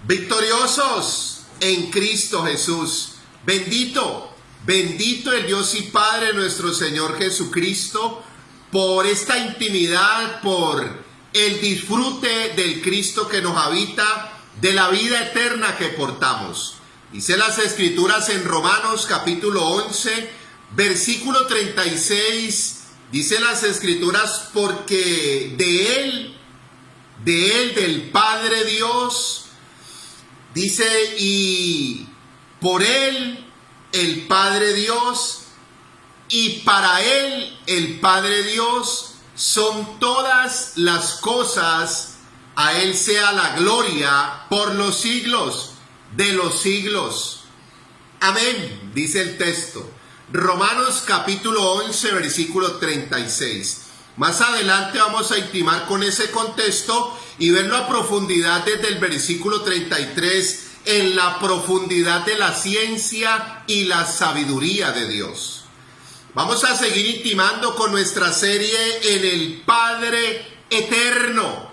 Victoriosos en Cristo Jesús. Bendito el Dios y Padre nuestro Señor Jesucristo, por esta intimidad, por el disfrute del Cristo que nos habita, de la vida eterna que portamos. Dice las Escrituras en Romanos capítulo 11, versículo 36, dice las Escrituras, porque de Él, del Padre Dios, dice, y por Él, el Padre Dios, y para Él, el Padre Dios, son todas las cosas. A Él sea la gloria por los siglos de los siglos. Amén, dice el texto. Romanos capítulo 11, versículo 36. Más adelante vamos a intimar con ese contexto y verlo a profundidad desde el versículo 33, en la profundidad de la ciencia y la sabiduría de Dios. Vamos a seguir intimando con nuestra serie en el Padre Eterno.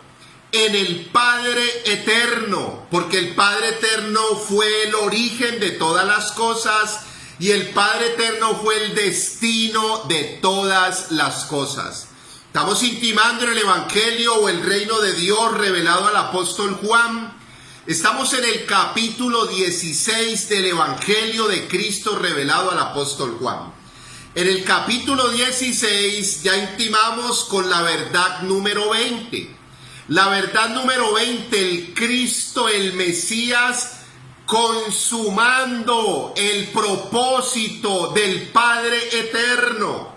En el Padre Eterno, porque el Padre Eterno fue el origen de todas las cosas y el Padre Eterno fue el destino de todas las cosas. Estamos intimando en el Evangelio o el reino de Dios revelado al apóstol Juan. Estamos en el capítulo 16 del Evangelio de Cristo revelado al apóstol Juan. En el capítulo 16 ya intimamos con la verdad número 20. La verdad número 20, el Cristo, el Mesías, consumando el propósito del Padre Eterno.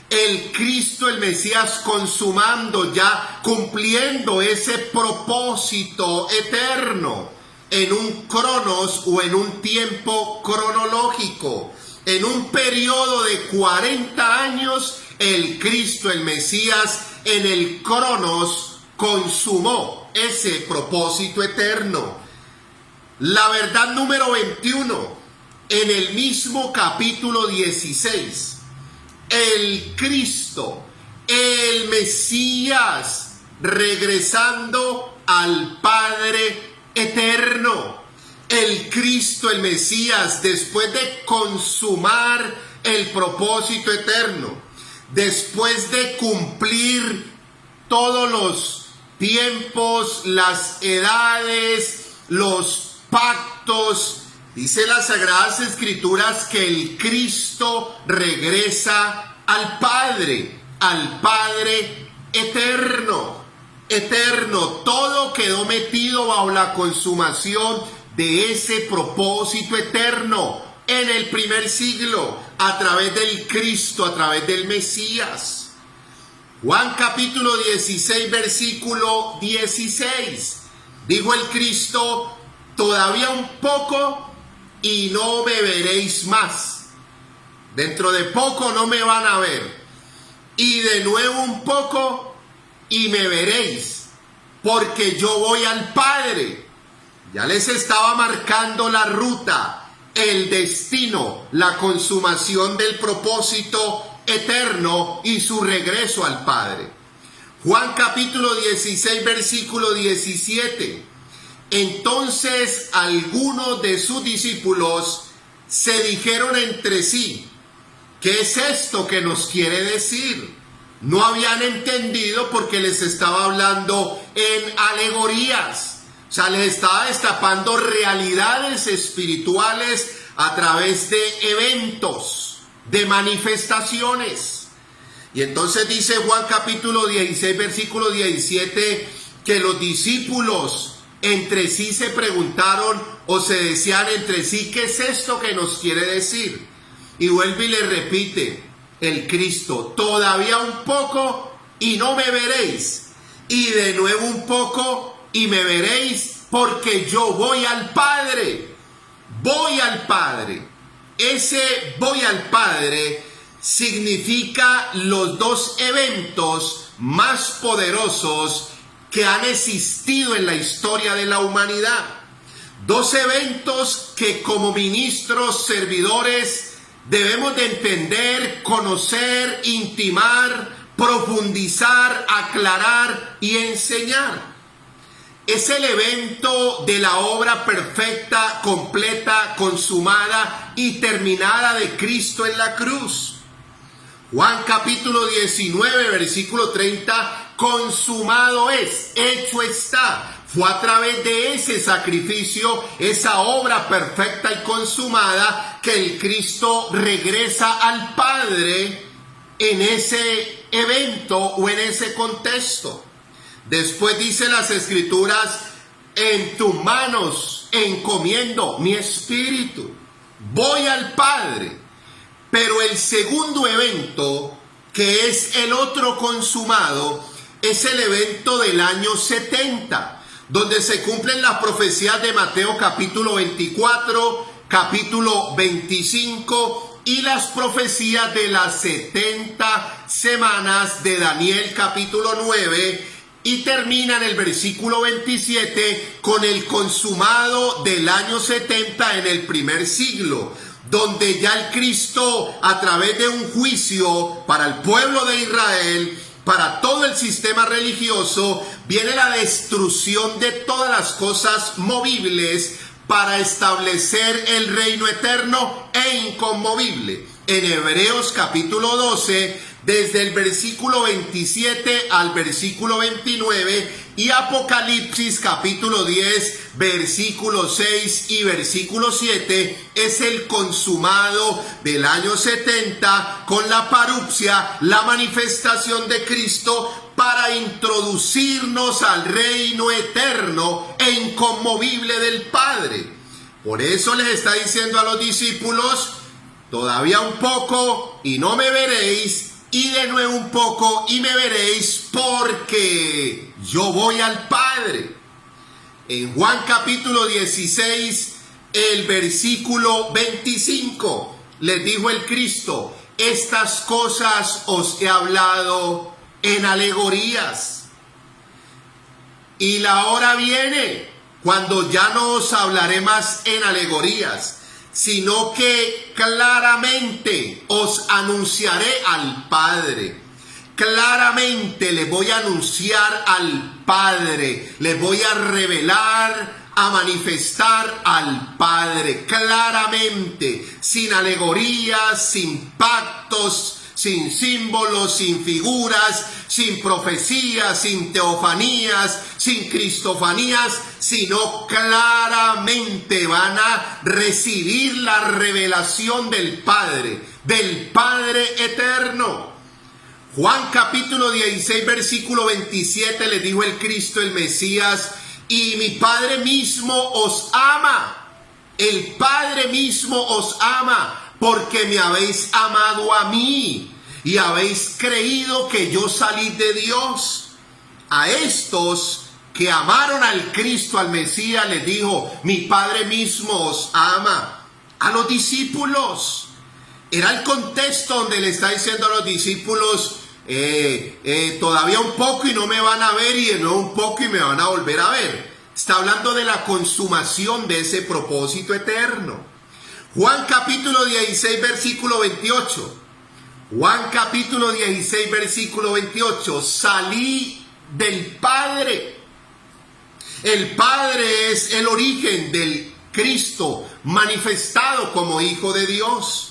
El Cristo, el Mesías, consumando, ya cumpliendo ese propósito eterno en un cronos o en un tiempo cronológico. En un periodo de 40 años, el Cristo, el Mesías, en el cronos, consumó ese propósito eterno. La verdad número 21, en el mismo capítulo 16, el Cristo, el Mesías, regresando al Padre Eterno. El Cristo, el Mesías, después de consumar el propósito eterno, después de cumplir todos los tiempos, las edades, los pactos, dice las Sagradas Escrituras que el Cristo regresa al Padre eterno, todo quedó metido bajo la consumación de ese propósito eterno en el primer siglo, a través del Cristo, a través del Mesías. Juan capítulo 16, versículo 16. Dijo el Cristo: todavía un poco y no me veréis más. Dentro de poco no me van a ver. Y de nuevo un poco y me veréis, porque yo voy al Padre. Ya les estaba marcando la ruta, el destino, la consumación del propósito eterno y su regreso al Padre. Juan capítulo 16, versículo 17. Entonces algunos de sus discípulos se dijeron entre sí: ¿qué es esto que nos quiere decir? No habían entendido porque les estaba hablando en alegorías. O sea, les estaba destapando realidades espirituales a través de eventos, de manifestaciones. Y entonces dice Juan capítulo 16, versículo 17, que los discípulos entre sí se preguntaron o se decían entre sí: ¿qué es esto que nos quiere decir? Y vuelve y le repite el Cristo: todavía un poco y no me veréis, y de nuevo un poco y me veréis, porque yo voy al Padre. Voy al Padre. Ese voy al Padre significa los dos eventos más poderosos que han existido en la historia de la humanidad. Dos eventos que como ministros, servidores, debemos de entender, conocer, intimar, profundizar, aclarar y enseñar. es el evento de la obra perfecta, completa, consumada y terminada de Cristo en la cruz. Juan capítulo 19, versículo 30, consumado es, hecho está. Fue a través de ese sacrificio, esa obra perfecta y consumada, que el Cristo regresa al Padre en ese evento o en ese contexto. Después dice las Escrituras: en tus manos encomiendo mi espíritu, voy al Padre. Pero el segundo evento, que es el otro consumado, es el evento del año 70, donde se cumplen las profecías de Mateo capítulo 24, capítulo 25 y las profecías de las 70 semanas de Daniel capítulo 9, y termina en el versículo 27 con el consumado del año 70 en el primer siglo, donde ya el Cristo, a través de un juicio para el pueblo de Israel, para todo el sistema religioso, viene la destrucción de todas las cosas movibles para establecer el reino eterno e inconmovible. En Hebreos capítulo 12, desde el versículo 27 al versículo 29, y Apocalipsis capítulo 10, versículo 6 y versículo 7, es el consumado del año 70 con la parupsia, la manifestación de Cristo para introducirnos al reino eterno e inconmovible del Padre. Por eso les está diciendo a los discípulos: todavía un poco y no me veréis, y de nuevo un poco y me veréis, porque yo voy al Padre. En Juan capítulo 16, el versículo 25, les dijo el Cristo: estas cosas os he hablado en alegorías, y la hora viene cuando ya no os hablaré más en alegorías, sino que claramente os anunciaré al Padre. Claramente les voy a anunciar al Padre, les voy a revelar, a manifestar al Padre, claramente, sin alegorías, sin pactos, sin símbolos, sin figuras, sin profecías, sin teofanías, sin cristofanías, sino claramente van a recibir la revelación del Padre eterno. Juan capítulo 16, versículo 27, le dijo el Cristo, el Mesías: y mi Padre mismo os ama. El Padre mismo os ama, porque me habéis amado a mí y habéis creído que yo salí de Dios. A estos que amaron al Cristo, al Mesías, les dijo: mi Padre mismo os ama. A los discípulos, era el contexto donde le está diciendo a los discípulos: todavía un poco y no me van a ver, y de nuevo un poco y me van a volver a ver. Está hablando de la consumación de ese propósito eterno. Juan capítulo 16, versículo 28. Juan capítulo 16, versículo 28. Salí del Padre. El Padre es el origen del Cristo manifestado como Hijo de Dios.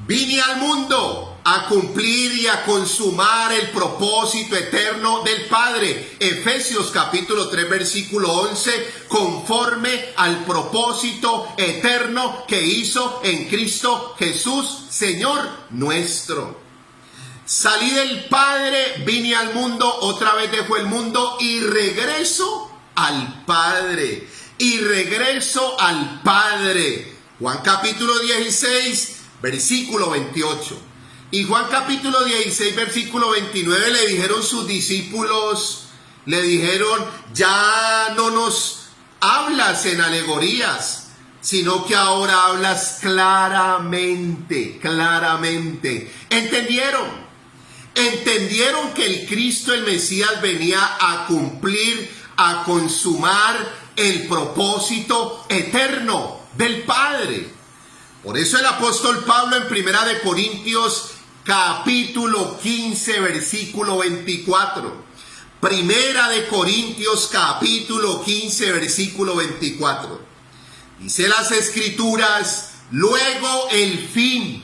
Vine al mundo a cumplir y a consumar el propósito eterno del Padre. Efesios capítulo 3, versículo 11, conforme al propósito eterno que hizo en Cristo Jesús, Señor nuestro. Salí del Padre, vine al mundo, otra vez dejo el mundo y regreso al Padre. Y regreso al Padre. Juan capítulo 16, versículo 28. Y Juan capítulo 16, versículo 29, le dijeron sus discípulos, le dijeron: ya no nos hablas en alegorías, sino que ahora hablas claramente, claramente. ¿Entendieron? Entendieron que el Cristo, el Mesías, venía a cumplir, a consumar el propósito eterno del Padre. Por eso el apóstol Pablo en 1 Corintios capítulo 15, versículo 24. Primera de Corintios capítulo 15, versículo 24. Dice las Escrituras, luego el fin.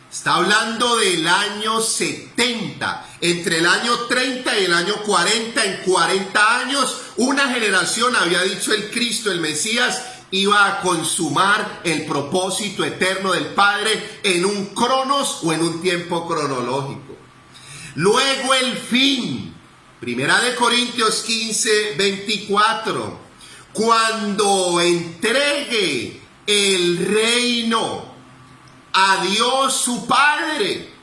Está hablando del año 70, entre el año 30 y el año 40, en 40 años, una generación, había dicho el Cristo, el Mesías, iba a consumar el propósito eterno del Padre en un cronos o en un tiempo cronológico. Luego el fin, Primera de Corintios 15, 24, cuando entregue el reino a Dios su Padre,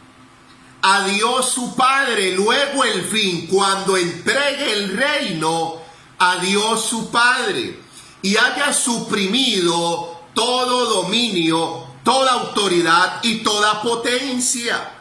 luego el fin, cuando entregue el reino a Dios su Padre y haya suprimido todo dominio, toda autoridad y toda potencia.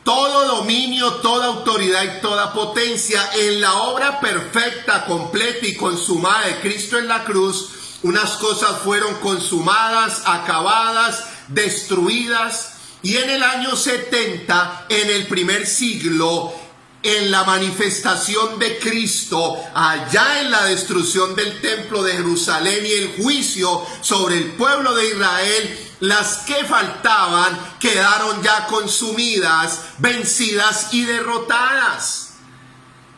Todo dominio, toda autoridad y toda potencia en la obra perfecta, completa y consumada de Cristo en la cruz. Unas cosas fueron consumadas, acabadas, destruidas, y en el año 70, en el primer siglo, en la manifestación de Cristo, allá en la destrucción del templo de Jerusalén y el juicio sobre el pueblo de Israel, las que faltaban quedaron ya consumidas, vencidas y derrotadas.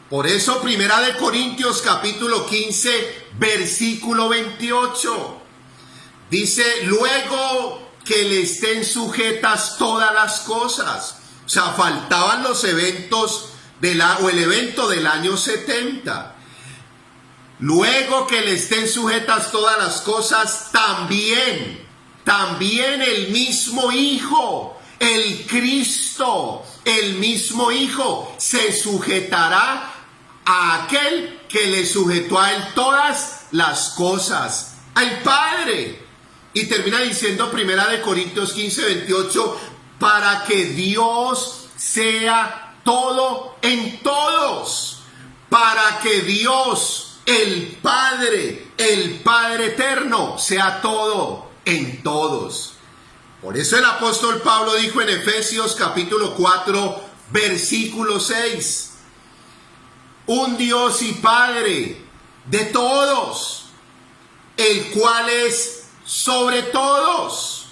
Por eso Primera de Corintios capítulo 15, versículo 28, dice, luego que le estén sujetas todas las cosas. O sea, faltaban los eventos o el evento del año 70. Luego que le estén sujetas todas las cosas, también el mismo Hijo, el Cristo, el mismo Hijo, se sujetará a aquel que le sujetó a él todas las cosas, al Padre. Y termina diciendo Primera de Corintios 15, 28, para que Dios sea todo en todos, para que Dios, el Padre eterno, sea todo en todos. Por eso el apóstol Pablo dijo en Efesios capítulo 4, versículo 6, un Dios y Padre de todos, el cual es sobre todos,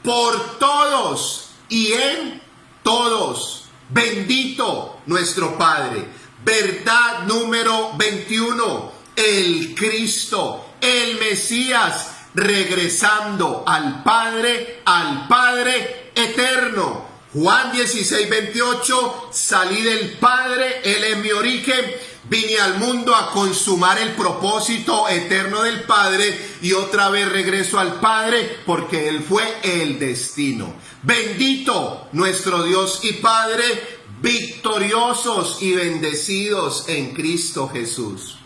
por todos y en todos. Bendito nuestro Padre. Verdad número 21. El Cristo, el Mesías, regresando al Padre eterno. Juan 16, 28. Salí del Padre, Él es mi origen. Vine al mundo a consumar el propósito eterno del Padre y otra vez regreso al Padre porque Él fue el destino. Bendito nuestro Dios y Padre, victoriosos y bendecidos en Cristo Jesús.